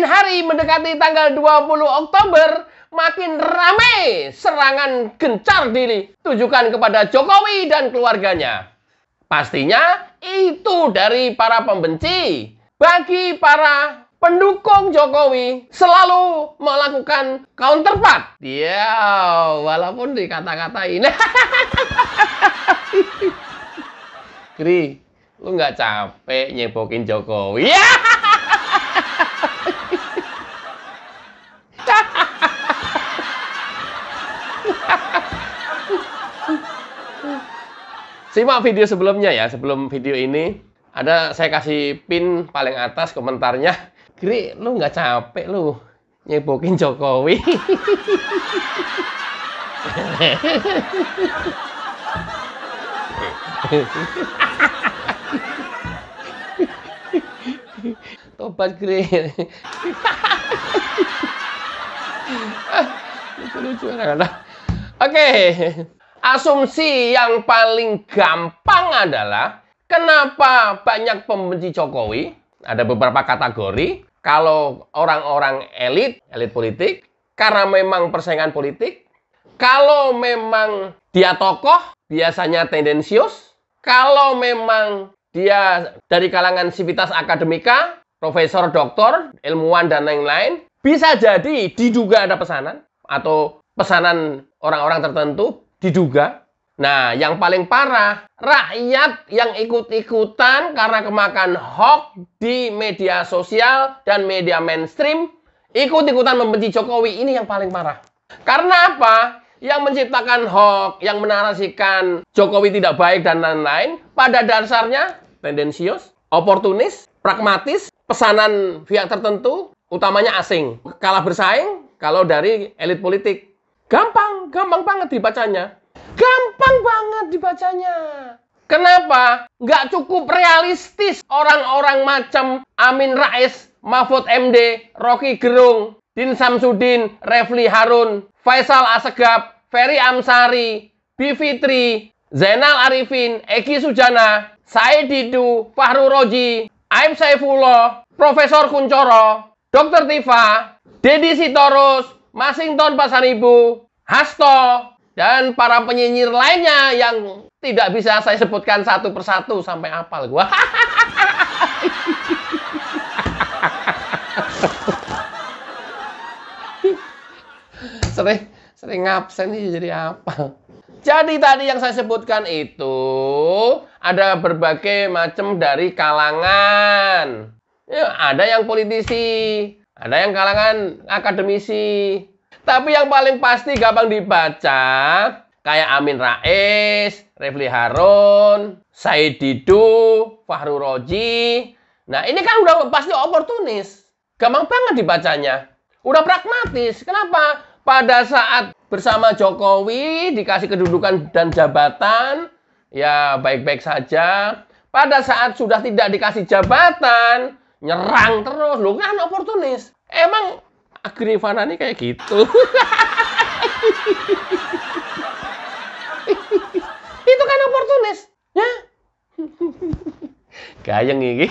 Semakin hari mendekati tanggal 20 Oktober, makin ramai serangan gencar ditujukan kepada Jokowi dan keluarganya. Pastinya itu dari para pembenci. Bagi para pendukung Jokowi selalu melakukan counterpart. Ya, walaupun dikata-katain. Gri, lu nggak capek nyebokin Jokowi? Ya. Simak video sebelumnya ya, sebelum video ini ada saya kasih pin paling atas komentarnya. Gri, lu nggak capek lu nyebokin Jokowi? Tobat Gri. Lucu-lucu kadang-kadang. Oke. Asumsi yang paling gampang adalah kenapa banyak pembenci Jokowi? Ada beberapa kategori. Kalau orang-orang elit politik, karena memang persaingan politik. Kalau memang dia tokoh, biasanya tendensius. Kalau memang dia dari kalangan sivitas akademika, profesor, doktor, ilmuwan, dan lain-lain, bisa jadi diduga ada pesanan atau pesanan orang-orang tertentu diduga. Nah, yang paling parah, rakyat yang ikut-ikutan karena kemakan hoax di media sosial dan media mainstream, ikut-ikutan membenci Jokowi, ini yang paling parah. Karena apa? Yang menciptakan hoax, yang menarasikan Jokowi tidak baik dan lain-lain, pada dasarnya tendensius, oportunis, pragmatis, pesanan pihak tertentu, utamanya asing. Kalah bersaing kalau dari elit politik. Gampang banget dibacanya. Gampang banget dibacanya. Kenapa? Nggak cukup realistis orang-orang macam Amin Rais, Mahfud MD, Rocky Gerung, Din Samsudin, Refli Harun, Faisal Assegaf, Ferry Amsari, Bivitri, Zainal Arifin, Egy Sujana, Said Didu, Fahru Roji, Aib Saifullah, Profesor Kuncoro, Dr. Tifa, Deddy Sitorus, Masinton Pasaribu, Hasto, dan para penyinyir lainnya yang tidak bisa saya sebutkan satu persatu sampai hafal gua. sering absen nih jadi apa? Jadi tadi yang saya sebutkan itu ada berbagai macam dari kalangan. Ya, ada yang politisi, ada yang kalangan akademisi. Tapi yang paling pasti gampang dibaca, kayak Amin Rais, Refli Harun, Said Didu, Fahru Roji. Nah, ini kan udah pasti oportunis. Gampang banget dibacanya. Udah pragmatis. Kenapa? Pada saat bersama Jokowi, dikasih kedudukan dan jabatan, ya baik-baik saja. Pada saat sudah tidak dikasih jabatan, nyerang terus. Loh kan oportunis. Emang Agrifana nih kayak gitu. Itu kan oportunis, ya? Gayeng ini.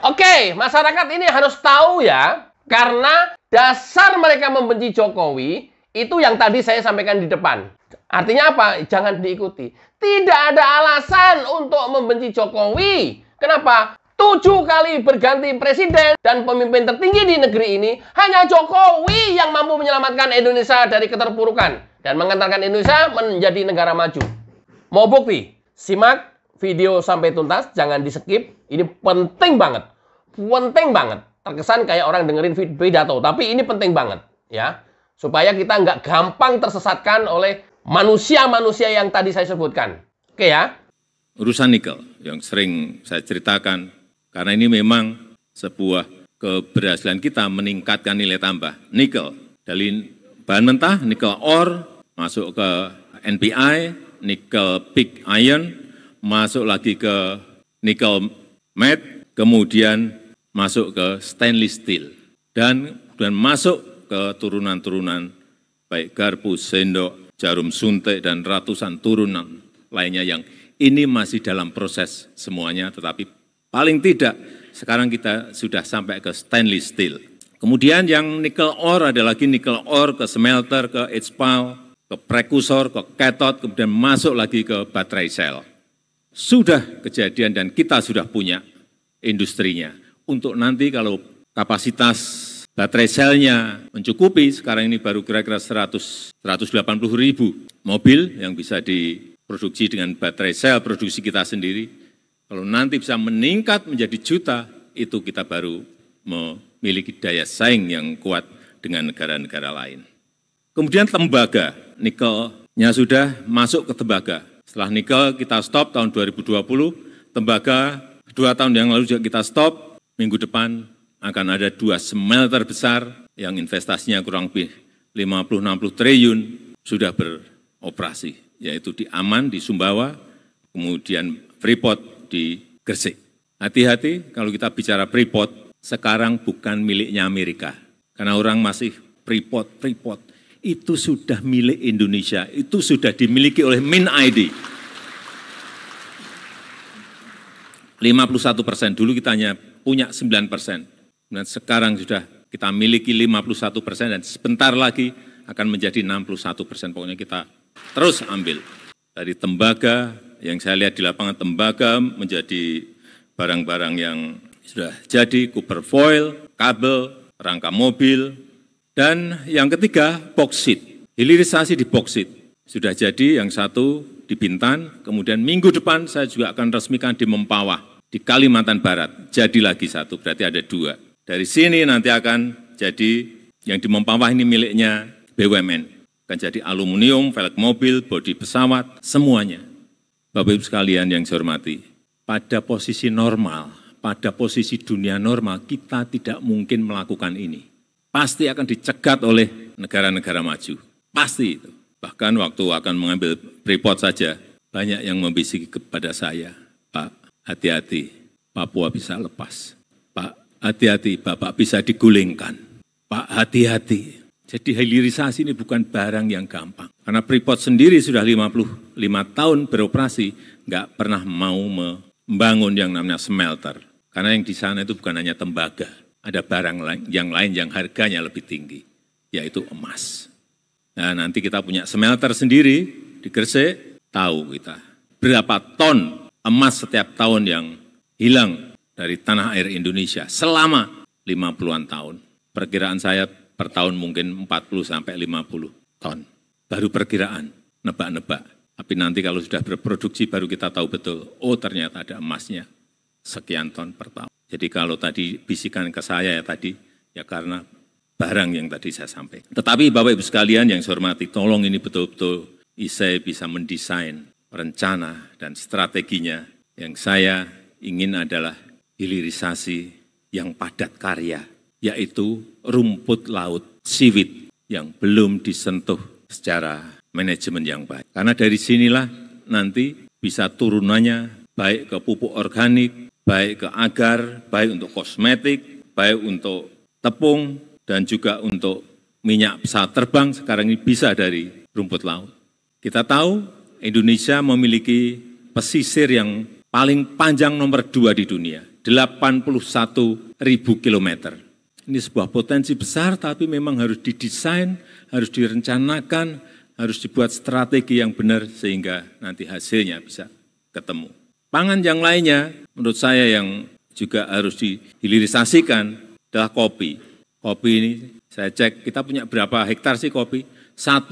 Oke, masyarakat ini harus tahu ya, karena dasar mereka membenci Jokowi itu yang tadi saya sampaikan di depan. Artinya apa? Jangan diikuti. Tidak ada alasan untuk membenci Jokowi. Kenapa? 7 kali berganti presiden dan pemimpin tertinggi di negeri ini, hanya Jokowi yang mampu menyelamatkan Indonesia dari keterpurukan dan mengantarkan Indonesia menjadi negara maju. Mau bukti? Simak video sampai tuntas, jangan di-skip. Ini penting banget. Penting banget. Terkesan kayak orang dengerin pidato, tapi ini penting banget ya. Supaya kita nggak gampang tersesatkan oleh manusia-manusia yang tadi saya sebutkan. Oke ya. Urusan nikel yang sering saya ceritakan, karena ini memang sebuah keberhasilan kita meningkatkan nilai tambah. Nikel, dari bahan mentah, nikel ore, masuk ke NPI, nikel pig iron, masuk lagi ke nikel matte, kemudian masuk ke stainless steel, dan masuk ke turunan-turunan baik garpu, sendok, jarum suntik, dan ratusan turunan lainnya yang ini masih dalam proses semuanya, tetapi Paling tidak, sekarang kita sudah sampai ke stainless steel. Kemudian yang nikel ore ada lagi nikel ore ke smelter, ke HPAL, ke prekursor, ke cathode, kemudian masuk lagi ke baterai sel. Sudah kejadian dan kita sudah punya industrinya. Untuk nanti kalau kapasitas baterai selnya mencukupi, sekarang ini baru kira-kira 180 ribu mobil yang bisa diproduksi dengan baterai sel produksi kita sendiri. Kalau nanti bisa meningkat menjadi juta, itu kita baru memiliki daya saing yang kuat dengan negara-negara lain. Kemudian tembaga, nikelnya sudah masuk ke tembaga. Setelah nikel kita stop tahun 2020, tembaga 2 tahun yang lalu juga kita stop, minggu depan akan ada 2 smelter besar yang investasinya kurang lebih 50-60 triliun sudah beroperasi, yaitu di Aman, di Sumbawa, kemudian Freeport di Gresik. Hati-hati kalau kita bicara Freeport, sekarang bukan miliknya Amerika. Karena orang masih Freeport. Itu sudah milik Indonesia, itu sudah dimiliki oleh MinID. 51%, dulu kita hanya punya 9%. Dan sekarang sudah kita miliki 51% dan sebentar lagi akan menjadi 61%. Pokoknya kita terus ambil. Dari tembaga, yang saya lihat di lapangan tembaga menjadi barang-barang yang sudah jadi, copper foil, kabel, rangka mobil, dan yang ketiga boksit, hilirisasi di boksit. Sudah jadi yang satu di Bintan, kemudian minggu depan saya juga akan resmikan di Mempawah, di Kalimantan Barat. Jadi lagi satu, berarti ada 2. Dari sini nanti akan jadi yang di Mempawah ini miliknya BUMN. Akan jadi aluminium, velg mobil, bodi pesawat, semuanya. Bapak Ibu sekalian yang saya hormati, pada posisi normal, pada posisi dunia normal, kita tidak mungkin melakukan ini. Pasti akan dicegat oleh negara-negara maju. Pasti itu. Bahkan waktu akan mengambil Freeport saja, banyak yang membisiki kepada saya, Pak, hati-hati, Papua bisa lepas. Pak, hati-hati, Bapak bisa digulingkan. Pak, hati-hati. Jadi hilirisasi ini bukan barang yang gampang. Karena Freeport sendiri sudah 55 tahun beroperasi, nggak pernah mau membangun yang namanya smelter. Karena yang di sana itu bukan hanya tembaga, ada barang yang lain yang harganya lebih tinggi, yaitu emas. Nah, nanti kita punya smelter sendiri di Gresik, tahu kita berapa ton emas setiap tahun yang hilang dari tanah air Indonesia selama 50-an tahun. Perkiraan saya per tahun mungkin 40-50 ton. Baru perkiraan, nebak-nebak. Tapi nanti kalau sudah berproduksi baru kita tahu betul, oh ternyata ada emasnya sekian ton per tahun. Jadi kalau tadi bisikan ke saya ya tadi, ya karena barang yang tadi saya sampaikan. Tetapi Bapak Ibu sekalian yang saya hormati, tolong ini betul-betul ISE bisa mendesain rencana dan strateginya. Yang saya ingin adalah hilirisasi yang padat karya, yaitu rumput laut, seaweed yang belum disentuh secara manajemen yang baik. Karena dari sinilah nanti bisa turunannya baik ke pupuk organik, baik ke agar, baik untuk kosmetik, baik untuk tepung, dan juga untuk minyak pesawat terbang sekarang ini bisa dari rumput laut. Kita tahu Indonesia memiliki pesisir yang paling panjang nomor 2 di dunia, 81.000 kilometer. Ini sebuah potensi besar, tapi memang harus didesain, harus direncanakan, harus dibuat strategi yang benar sehingga nanti hasilnya bisa ketemu. Pangan yang lainnya, menurut saya yang juga harus dihilirisasikan adalah kopi. Kopi ini saya cek, kita punya berapa hektar sih kopi? 1,2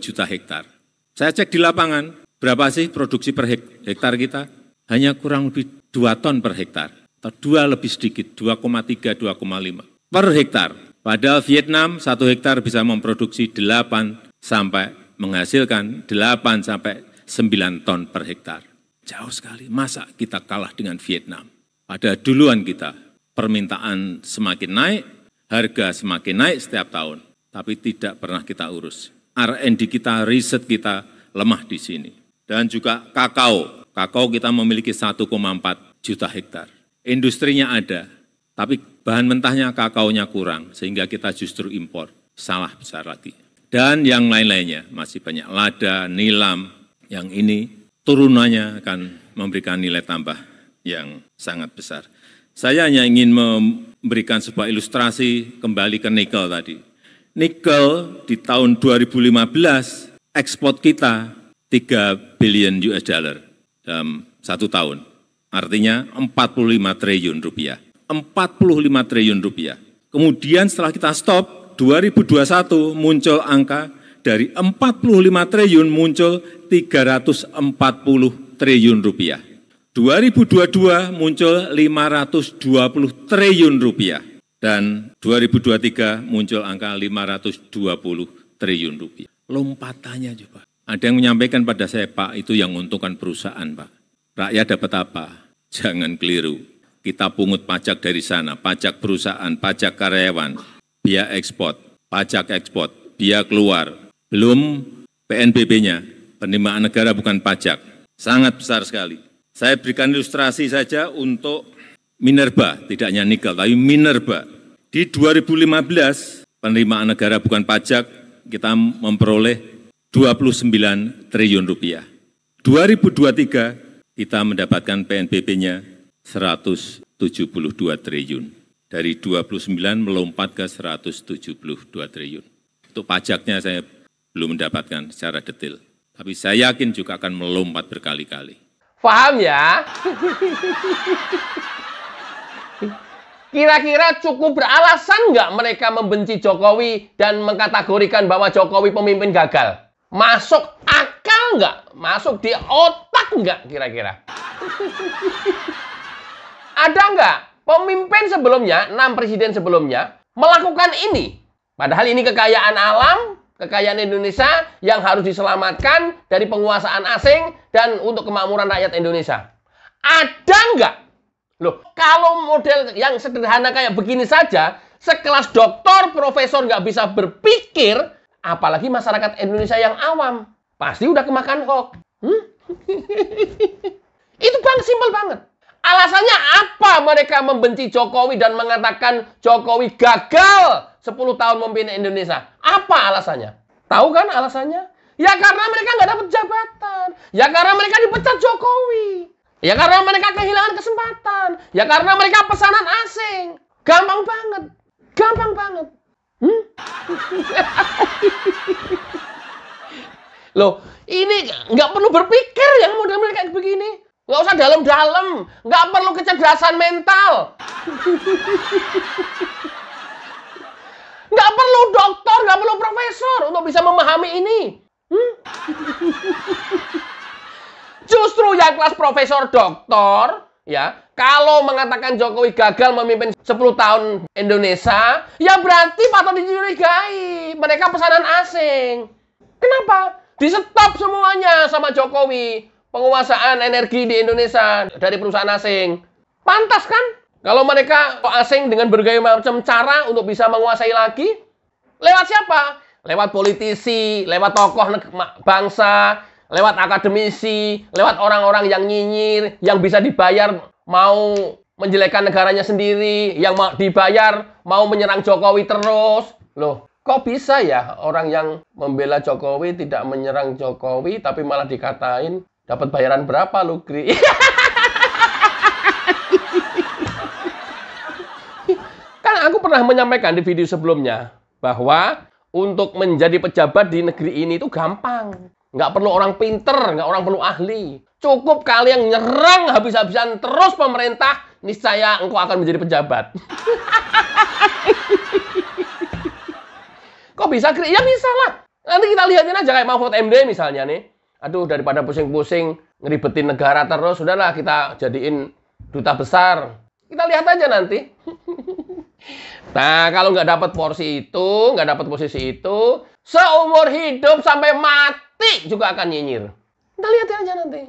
juta hektar. Saya cek di lapangan, berapa sih produksi per hektar kita? Hanya kurang lebih 2 ton per hektar. Atau 2 lebih sedikit, 2,3, 2,5 per hektar. Padahal Vietnam 1 hektar bisa memproduksi 8 sampai menghasilkan 8 sampai 9 ton per hektar. Jauh sekali, masa kita kalah dengan Vietnam? Pada duluan kita, permintaan semakin naik, harga semakin naik setiap tahun, tapi tidak pernah kita urus. R&D kita, riset kita lemah di sini. Dan juga kakao. Kakao kita memiliki 1,4 juta hektar. Industrinya ada, tapi bahan mentahnya kakaonya kurang, sehingga kita justru impor. Salah besar lagi. Dan yang lain-lainnya, masih banyak lada, nilam, yang ini turunannya akan memberikan nilai tambah yang sangat besar. Saya hanya ingin memberikan sebuah ilustrasi kembali ke nikel tadi. Nikel di tahun 2015 ekspor kita 3 billion US dollar dalam 1 tahun. Artinya 45 triliun rupiah. 45 triliun rupiah. Kemudian setelah kita stop, 2021 muncul angka dari 45 triliun muncul 340 triliun rupiah. 2022 muncul 520 triliun rupiah. Dan 2023 muncul angka 520 triliun rupiah. Lompatannya coba. Ada yang menyampaikan pada saya, Pak, itu yang menguntungkan perusahaan, Pak. Rakyat dapat apa? Jangan keliru. Kita pungut pajak dari sana, pajak perusahaan, pajak karyawan, biaya ekspor, pajak ekspor, biaya keluar. Belum PNBP-nya, penerimaan negara bukan pajak. Sangat besar sekali. Saya berikan ilustrasi saja untuk minerba, tidak hanya nikel, tapi minerba. Di 2015, penerimaan negara bukan pajak, kita memperoleh 29 triliun rupiah. 2023, kita mendapatkan PNBP-nya 172 triliun. Dari 29 melompat ke 172 triliun. Untuk pajaknya saya belum mendapatkan secara detail. Tapi saya yakin juga akan melompat berkali-kali. Paham ya? Kira-kira cukup beralasan nggak mereka membenci Jokowi dan mengkategorikan bahwa Jokowi pemimpin gagal? Masuk akal nggak? Masuk di otak nggak kira-kira? Ada nggak pemimpin sebelumnya, 6 presiden sebelumnya, melakukan ini? Padahal ini kekayaan alam, kekayaan Indonesia yang harus diselamatkan dari penguasaan asing dan untuk kemakmuran rakyat Indonesia. Ada nggak? Loh, kalau model yang sederhana kayak begini saja, sekelas doktor, profesor nggak bisa berpikir, apalagi masyarakat Indonesia yang awam. Pasti udah kemakan hoax. Itu simpel banget. Alasannya apa mereka membenci Jokowi dan mengatakan Jokowi gagal 10 tahun memimpin Indonesia? Apa alasannya? Tahu kan alasannya? Ya karena mereka nggak dapat jabatan. Ya karena mereka dipecat Jokowi. Ya karena mereka kehilangan kesempatan. Ya karena mereka pesanan asing. Gampang banget. Gampang banget. Loh, ini nggak perlu berpikir yang model kayak begini. Nggak usah dalam-dalam. Nggak perlu kecerdasan mental. Nggak perlu dokter, nggak perlu profesor untuk bisa memahami ini. Justru yang kelas profesor doktor, ya, kalau mengatakan Jokowi gagal memimpin 10 tahun Indonesia, ya berarti patut dicurigai. Mereka pesanan asing. Kenapa? Di-stop semuanya sama Jokowi. Penguasaan energi di Indonesia dari perusahaan asing. Pantas kan? Kalau mereka asing dengan berbagai macam cara untuk bisa menguasai lagi, lewat siapa? Lewat politisi, lewat tokoh bangsa, lewat akademisi, lewat orang-orang yang nyinyir, yang bisa dibayar mau menjelekkan negaranya sendiri, yang dibayar mau menyerang Jokowi terus. Loh, kok bisa ya orang yang membela Jokowi tidak menyerang Jokowi, tapi malah dikatain dapat bayaran berapa lu, Gri? Kan aku pernah menyampaikan di video sebelumnya bahwa untuk menjadi pejabat di negeri ini itu gampang. Nggak perlu orang pinter, nggak orang perlu ahli. Cukup kalian nyerang habis-habisan terus pemerintah, niscaya engkau akan menjadi pejabat. Kok bisa, Gri? Ya bisa lah. Nanti kita lihatin aja kayak Mahfud MD misalnya nih. Aduh, daripada pusing-pusing ngeribetin negara terus, sudahlah kita jadiin duta besar. Kita lihat aja nanti. Nah, kalau nggak dapat porsi itu, nggak dapat posisi itu, seumur hidup sampai mati juga akan nyinyir. Kita lihat aja nanti.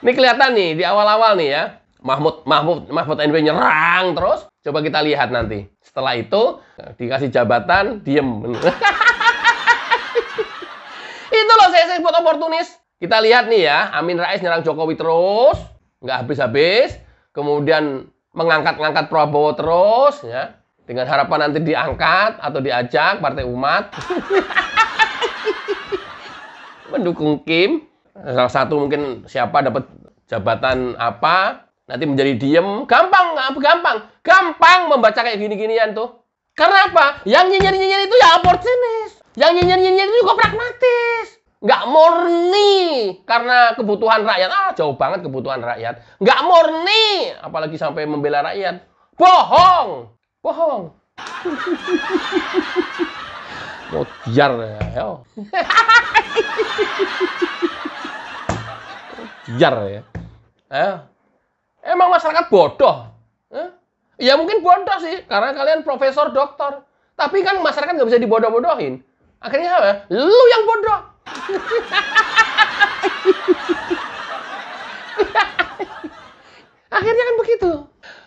Ini kelihatan nih di awal-awal nih ya. Mahfud MD nyerang terus. Coba kita lihat nanti. Setelah itu dikasih jabatan, diem. Itu loh saya sebut oportunis. Kita lihat nih ya, Amin Rais nyerang Jokowi terus, nggak habis-habis. Kemudian mengangkat-ngangkat Prabowo terus, ya, dengan harapan nanti diangkat atau diajak Partai Umat. Mendukung Kim. Salah satu mungkin siapa dapat jabatan apa, nanti menjadi diem, gampang membaca kayak gini-ginian tuh. Karena apa? Yang nyinyir-nyinyir itu ya oportunis. Yang nyinyir-nyinyir itu juga pragmatis. Nggak murni karena kebutuhan rakyat. Jauh banget kebutuhan rakyat. Nggak murni, apalagi sampai membela rakyat. Bohong. Mau biar ya. Biar ya. Emang masyarakat bodoh? Ya mungkin bodoh sih, karena kalian profesor, doktor. Tapi kan masyarakat nggak bisa dibodoh-bodohin. Akhirnya apa? Lu yang bodoh. Akhirnya kan begitu.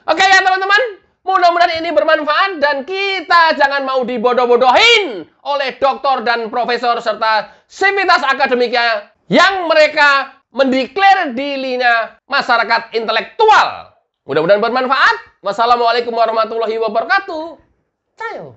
Oke ya teman-teman, mudah-mudahan ini bermanfaat dan kita jangan mau dibodoh-bodohin oleh doktor dan profesor serta sivitas akademika yang mereka mendeklar di lini masyarakat intelektual. Mudah-mudahan bermanfaat. Wassalamualaikum warahmatullahi wabarakatuh. Ciao.